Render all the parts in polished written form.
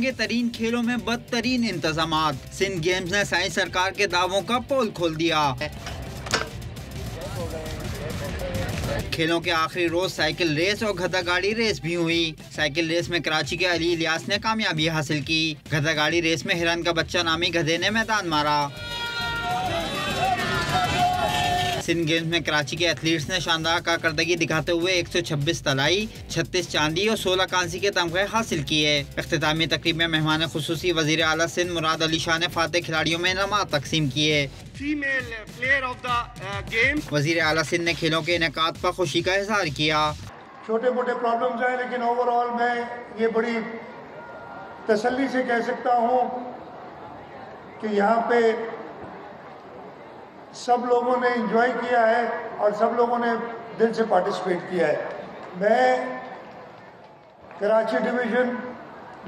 महंगे तरीन खेलों में बदतरीन इंतजामात। सिंध गेम्स ने साइंस सरकार के दावों का पोल खोल दिया। खेलों के आखिरी रोज साइकिल रेस और गधा गाड़ी रेस भी हुई। साइकिल रेस में कराची के अली इलियास ने कामयाबी हासिल की। गधा गाड़ी रेस में हिरन का बच्चा नामी गधे ने मैदान मारा। सिंध गेम्स में कराची के एथलीट्स ने शानदार कारकर्दगी दिखाते हुए 126 तलाई, 36 चांदी और 16 कांसी के तमगे हासिल किए। इख्तितामी तकरीब में मेहमान खुसूसी वजीर आला सिंध मुराद अली शाह ने फातेह खिलाड़ियों में इनामात तकसीम किए। Female player of the game. वजीर आला सिंध ने खेलों के इनेकाद पर खुशी का इजहार किया। छोटे मोटे प्रॉब्लम्स हैं, लेकिन ओवरऑल मैं ये बड़ी तसल्ली से कह सकता हूँ कि यहाँ पे सब लोगों ने एंजॉय किया है और सब लोगों ने दिल से पार्टिसिपेट किया है। मैं कराची डिवीज़न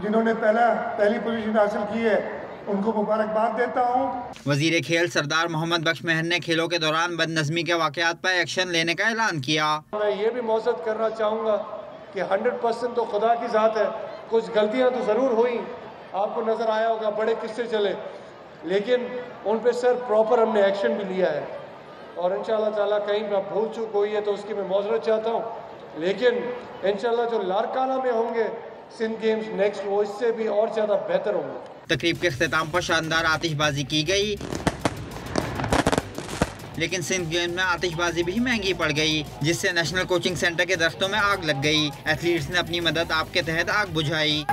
जिन्होंने पहली पोजीशन हासिल की है उनको मुबारकबाद देता हूँ। वजीर खेल सरदार मोहम्मद बख्श महर ने खेलों के दौरान बदनज़मी के वाक़यात पर एक्शन लेने का ऐलान किया। मैं ये भी मौजूद करना चाहूँगा कि 100% तो खुदा की ज़ात है, कुछ गलतियाँ तो ज़रूर हुई, आपको नज़र आया होगा, बड़े किस्से चले, लेकिन उन पे सर प्रॉपर हमने एक्शन भी लिया है और इंशाल्लाह ताला कहीं पर भूल चूक हुई है तो उसकी मैं माजरत चाहता हूँ, लेकिन इंशाल्लाह जो लारकाना में होंगे सिंध गेम्स नेक्स्ट वो इससे भी और ज़्यादा बेहतर होंगे। तकरीब के इख्तिताम पर शानदार आतिशबाजी की गई, लेकिन सिंध गेम्स में आतिशबाजी भी महंगी पड़ गई, जिससे नेशनल कोचिंग सेंटर के दरख्तों में आग लग गई। एथलीट्स ने अपनी मदद आप के तहत आग बुझाई।